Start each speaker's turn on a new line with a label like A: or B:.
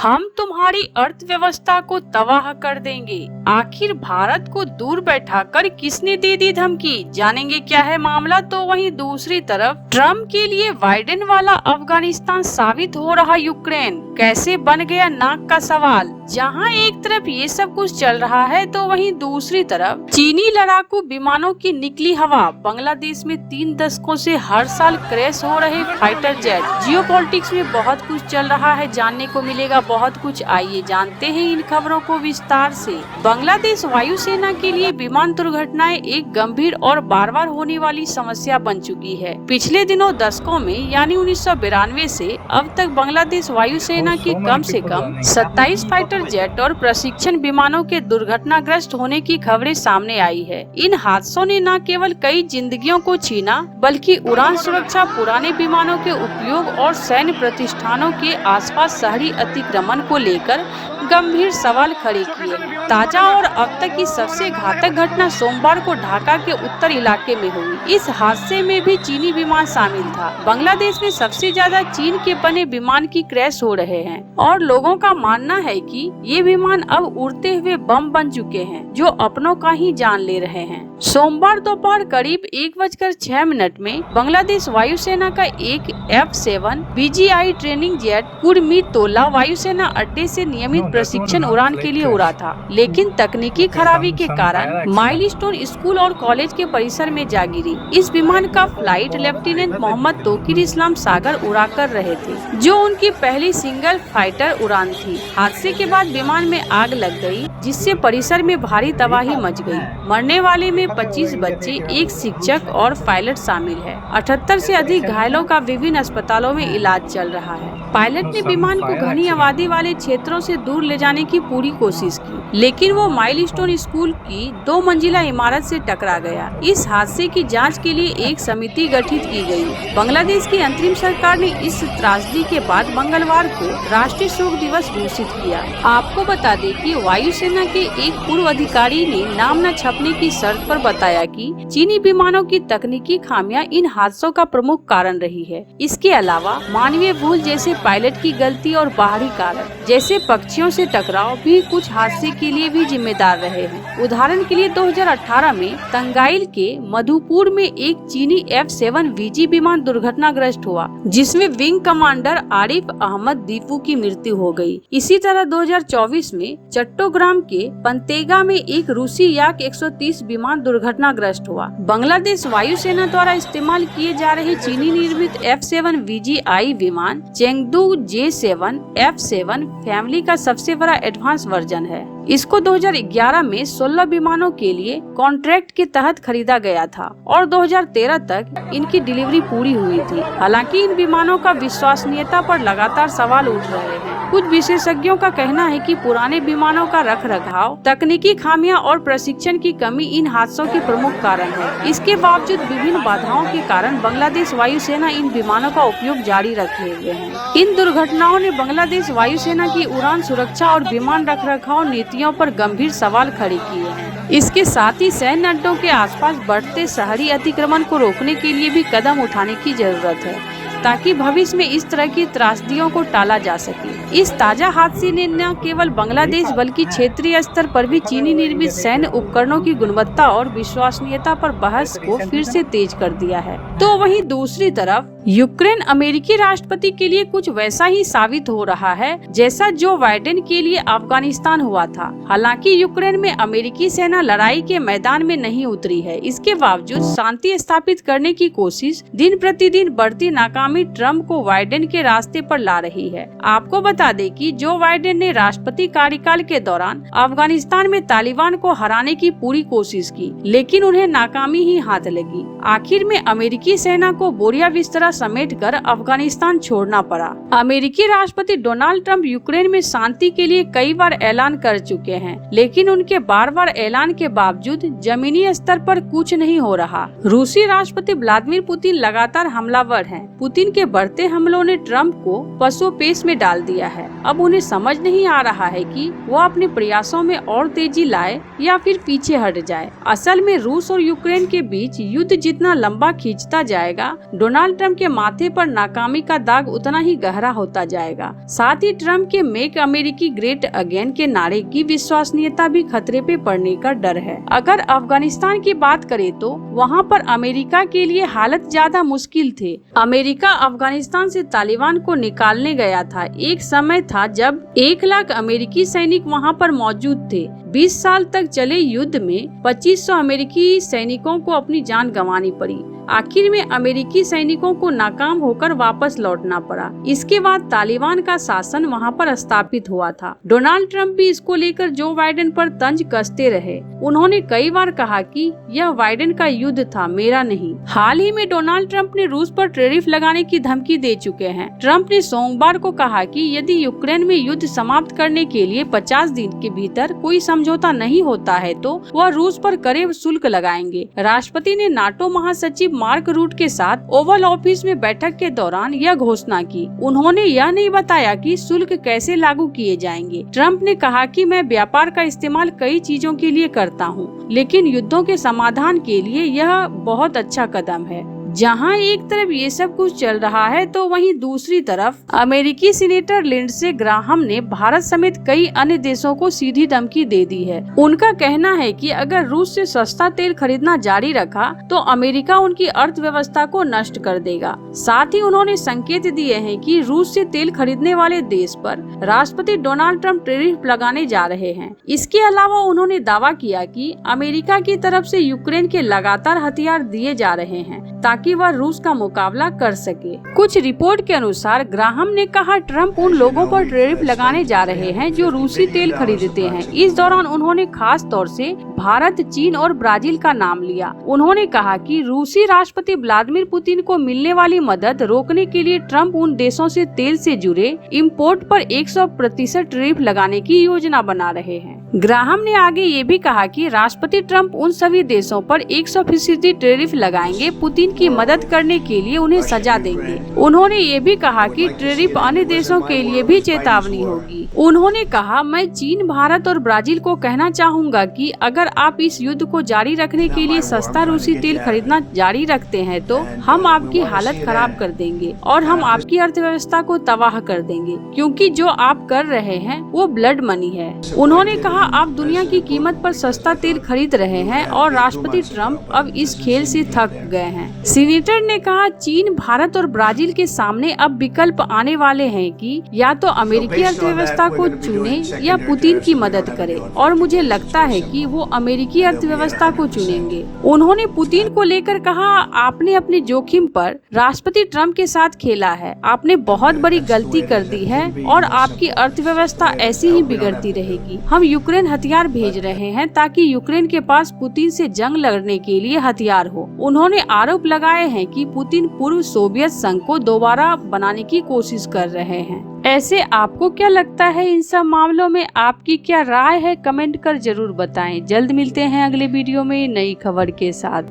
A: हम तुम्हारी अर्थव्यवस्था को तबाह कर देंगे। आखिर भारत को दूर बैठाकर किसने दे दी धमकी, जानेंगे क्या है मामला। तो वहीं दूसरी तरफ ट्रम्प के लिए बाइडेन वाला अफगानिस्तान साबित हो रहा यूक्रेन कैसे बन गया नाक का सवाल। जहां एक तरफ ये सब कुछ चल रहा है तो वहीं दूसरी तरफ चीनी लड़ाकू विमानों की निकली हवा। बांग्लादेश में 3 दशकों से हर साल क्रैश हो रहे फाइटर जेट। जियोपॉलिटिक्स में बहुत कुछ चल रहा है, जानने को मिलेगा बहुत कुछ। आइए जानते हैं इन खबरों को विस्तार से। बांग्लादेश वायुसेना के लिए विमान दुर्घटनाएं एक गंभीर और बार बार होने वाली समस्या बन चुकी है। पिछले दिनों दशकों में यानी 1992 से अब तक बांग्लादेश वायुसेना के कम से कम 27 फाइटर जेट और प्रशिक्षण विमानों के दुर्घटनाग्रस्त होने की खबरें सामने आई है। इन हादसों ने न केवल कई जिंदगियों को छीना बल्कि उड़ान सुरक्षा, पुराने विमानों के उपयोग और सैन्य प्रतिष्ठानों के आसपास शहरी अतिक्रमण को लेकर गंभीर सवाल खड़े किए हैं। ताजा और अब तक की सबसे घातक घटना सोमवार को ढाका के उत्तर इलाके में हुई। इस हादसे में भी चीनी विमान शामिल था। बांग्लादेश में सबसे ज्यादा चीन के बने विमान की क्रैश हो रहे हैं और लोगों का मानना है कि ये विमान अब उड़ते हुए बम बन चुके हैं जो अपनों का ही जान ले रहे हैं। सोमवार दोपहर करीब 1:06 में बांग्लादेश वायुसेना का एक F-7 BGI training jet Kurmitola वायुसेना अड्डे से नियमित प्रशिक्षण उड़ान के लिए उड़ा था, लेकिन तकनीकी खराबी के कारण माइलस्टोन स्कूल और कॉलेज के परिसर में जा गिरी। इस विमान का फ्लाइट लेफ्टिनेंट मोहम्मद तोकीर इस्लाम सागर उड़ा कर रहे थे, जो उनकी पहली सिंगल फाइटर उड़ान थी। हादसे के बाद विमान में आग लग गई, जिससे परिसर में भारी तबाही मच गई। मरने वाले में 25 बच्चे, एक शिक्षक और पायलट शामिल है। 78 से अधिक घायलों का विभिन्न अस्पतालों में इलाज चल रहा है। पायलट ने विमान को घनी आबादी वाले क्षेत्रों से दूर ले जाने की पूरी कोशिश की, लेकिन वो माइलस्टोन स्कूल की 2 मंजिला इमारत से टकरा गया। इस हादसे की जांच के लिए एक समिति गठित की गई। बांग्लादेश की अंतरिम सरकार ने इस त्रासदी के बाद मंगलवार को राष्ट्रीय शोक दिवस घोषित किया। आपको बता दें कि वायुसेना के एक पूर्व अधिकारी ने नाम न छपने की शर्त पर बताया कि चीनी विमानों की तकनीकी खामियां इन हादसों का प्रमुख कारण रही है। इसके अलावा मानवीय भूल जैसे पायलट की गलती और बाहरी कारण जैसे पक्षियों से टकराव भी कुछ हादसे के लिए भी जिम्मेदार रहे हैं। उदाहरण के लिए 2018 में तंगाइल के मधुपुर में एक चीनी F-7 VG विमान दुर्घटनाग्रस्त हुआ, जिसमें विंग कमांडर आरिफ अहमद दीपू की मृत्यु हो गई। इसी तरह 2024 में चट्टोग्राम के पंतेगा में एक रूसी याक 130 विमान दुर्घटनाग्रस्त हुआ। बांग्लादेश वायुसेना द्वारा इस्तेमाल किए जा रहे चीनी निर्मित F-7 VGI विमान चेंगदू J-7 F-7 फैमिली का सबसे बड़ा एडवांस वर्जन है। इसको 2011 में 16 विमानों के लिए कॉन्ट्रैक्ट के तहत खरीदा गया था और 2013 तक इनकी डिलीवरी पूरी हुई थी। हालांकि इन विमानों का विश्वसनीयता पर लगातार सवाल उठ रहे हैं। कुछ विशेषज्ञों का कहना है कि पुराने विमानों का रखरखाव, तकनीकी खामियां और प्रशिक्षण की कमी इन हादसों के प्रमुख कारण है। इसके बावजूद विभिन्न बाधाओं के कारण बांग्लादेश वायुसेना इन विमानों का उपयोग जारी रखे हुए है। इन दुर्घटनाओं ने बांग्लादेश वायुसेना की उड़ान सुरक्षा और विमान रखरखाव नीतियों पर गंभीर सवाल खड़े किए हैं। इसके साथ ही सैन्य अड्डों के आसपास बढ़ते शहरी अतिक्रमण को रोकने के लिए भी कदम उठाने की जरूरत है, ताकि भविष्य में इस तरह की त्रासदियों को टाला जा सके। इस ताजा हादसे ने न केवल बांग्लादेश बल्कि क्षेत्रीय स्तर पर भी चीनी निर्मित सैन्य उपकरणों की गुणवत्ता और विश्वसनीयता पर बहस को फिर से तेज कर दिया है। तो वहीं दूसरी तरफ यूक्रेन अमेरिकी राष्ट्रपति के लिए कुछ वैसा ही साबित हो रहा है जैसा जो बाइडेन के लिए अफगानिस्तान हुआ था। हालांकि यूक्रेन में अमेरिकी सेना लड़ाई के मैदान में नहीं उतरी है। इसके बावजूद शांति स्थापित करने की कोशिश दिन प्रतिदिन बढ़ती नाकामी ट्रम्प को बाइडेन के रास्ते पर ला रही है। आपको बता दें कि जो बाइडेन ने राष्ट्रपति कार्यकाल के दौरान अफगानिस्तान में तालिबान को हराने की पूरी कोशिश की, लेकिन उन्हें नाकामी ही हाथ लगी। आखिर में अमेरिकी सेना को बोरिया बिस्तरा समेटकर अफगानिस्तान छोड़ना पड़ा। अमेरिकी राष्ट्रपति डोनाल्ड ट्रंप यूक्रेन में शांति के लिए कई बार ऐलान कर चुके हैं, लेकिन उनके बार बार ऐलान के बावजूद जमीनी स्तर पर कुछ नहीं हो रहा। रूसी राष्ट्रपति व्लादिमीर पुतिन लगातार हमलावर हैं। पुतिन के बढ़ते हमलों ने ट्रंप को पसोपेश में डाल दिया है। अब उन्हें समझ नहीं आ रहा है कि वो अपने प्रयासों में और तेजी लाए या फिर पीछे हट जाए। असल में रूस और यूक्रेन के बीच युद्ध जितना लंबा खींचता जाएगा, डोनाल्ड ट्रंप के माथे पर नाकामी का दाग उतना ही गहरा होता जाएगा। साथ ही ट्रम्प के मेक अमेरिकी ग्रेट अगेन के नारे की विश्वसनीयता भी खतरे पे पड़ने का डर है। अगर अफगानिस्तान की बात करें तो वहाँ पर अमेरिका के लिए हालत ज्यादा मुश्किल थे। अमेरिका अफगानिस्तान से तालिबान को निकालने गया था। एक समय था जब 1 लाख अमेरिकी सैनिक वहाँ पर मौजूद थे। 20 साल तक चले युद्ध में 2500 अमेरिकी सैनिकों को अपनी जान गंवानी पड़ी। आखिर में अमेरिकी सैनिकों को नाकाम होकर वापस लौटना पड़ा। इसके बाद तालिबान का शासन वहां पर स्थापित हुआ था। डोनाल्ड ट्रंप भी इसको लेकर जो बाइडेन पर तंज कसते रहे। उन्होंने कई बार कहा कि यह बाइडेन का युद्ध था, मेरा नहीं। हाल ही में डोनाल्ड ट्रंप ने रूस पर टैरिफ लगाने की धमकी दे चुके हैं। ट्रंप ने सोमवार को कहा कि यदि यूक्रेन में युद्ध समाप्त करने के लिए 50 दिन के भीतर कोई समझौता नहीं होता है तो वह रूस पर कड़े शुल्क लगाएंगे। राष्ट्रपति ने नाटो महासचिव मार्क रूट के साथ ओवल ऑफिस में बैठक के दौरान यह घोषणा की। उन्होंने यह नहीं बताया कि शुल्क कैसे लागू किए जाएंगे। ट्रंप ने कहा कि मैं व्यापार का इस्तेमाल कई चीजों के लिए करता हूं, लेकिन युद्धों के समाधान के लिए यह बहुत अच्छा कदम है। जहां एक तरफ ये सब कुछ चल रहा है तो वहीं दूसरी तरफ अमेरिकी सीनेटर लिंडसे ग्राहम ने भारत समेत कई अन्य देशों को सीधी धमकी दे दी है। उनका कहना है कि अगर रूस से सस्ता तेल खरीदना जारी रखा तो अमेरिका उनकी अर्थव्यवस्था को नष्ट कर देगा। साथ ही उन्होंने संकेत दिए हैं कि रूस से तेल खरीदने वाले देश पर राष्ट्रपति डोनाल्ड ट्रंप टैरिफ लगाने जा रहे हैं। इसके अलावा उन्होंने दावा किया कि अमेरिका की तरफ से यूक्रेन के लगातार हथियार दिए जा रहे हैं ताकि वह रूस का मुकाबला कर सके। कुछ रिपोर्ट के अनुसार ग्राहम ने कहा ट्रंप उन लोगों पर टैरिफ लगाने जा रहे हैं जो रूसी तेल खरीदते हैं। इस दौरान उन्होंने खास तौर से भारत, चीन और ब्राजील का नाम लिया। उन्होंने कहा कि रूसी राष्ट्रपति व्लादिमीर पुतिन को मिलने वाली मदद रोकने के लिए ट्रंप उन देशों से तेल से जुड़े इम्पोर्ट पर 100% टैरिफ लगाने की योजना बना रहे हैं। ग्राहम ने आगे ये भी कहा कि राष्ट्रपति ट्रंप उन सभी देशों पर 100% टैरिफ लगाएंगे पुतिन की मदद करने के लिए उन्हें सजा देंगे। उन्होंने ये भी कहा कि टैरिफ अन्य देशों के लिए भी चेतावनी होगी। उन्होंने कहा, मैं चीन, भारत और ब्राजील को कहना चाहूँगा कि अगर आप इस युद्ध को जारी रखने के लिए सस्ता रूसी तेल खरीदना जारी रखते हैं तो हम आपकी हालत खराब कर देंगे और हम आपकी अर्थव्यवस्था को तबाह कर देंगे, क्योंकि जो आप कर रहे हैं वो ब्लड मनी है। उन्होंने कहा, आप दुनिया की कीमत पर सस्ता तेल खरीद रहे हैं और राष्ट्रपति ट्रंप अब इस खेल से थक गए हैं। सीनेटर ने कहा, चीन, भारत और ब्राजील के सामने अब विकल्प आने वाले हैं कि या तो अमेरिकी अर्थव्यवस्था को चुने या पुतिन की मदद करे, और मुझे लगता है कि वो अमेरिकी अर्थव्यवस्था को चुनेंगे। उन्होंने पुतिन को लेकर कहा, आपने अपने जोखिम पर राष्ट्रपति ट्रंप के साथ खेला है, आपने बहुत बड़ी गलती कर दी है और आपकी अर्थव्यवस्था ऐसी ही बिगड़ती रहेगी। हम यूक्रेन हथियार भेज रहे हैं ताकि यूक्रेन के पास पुतिन से जंग लड़ने के लिए हथियार हो। उन्होंने आरोप लगाए हैं कि पुतिन पूर्व सोवियत संघ को दोबारा बनाने की कोशिश कर रहे हैं। ऐसे आपको क्या लगता है इन सब मामलों में? आपकी क्या राय है? कमेंट कर जरूर बताएं। जल्द मिलते हैं अगले वीडियो में नई खबर के साथ।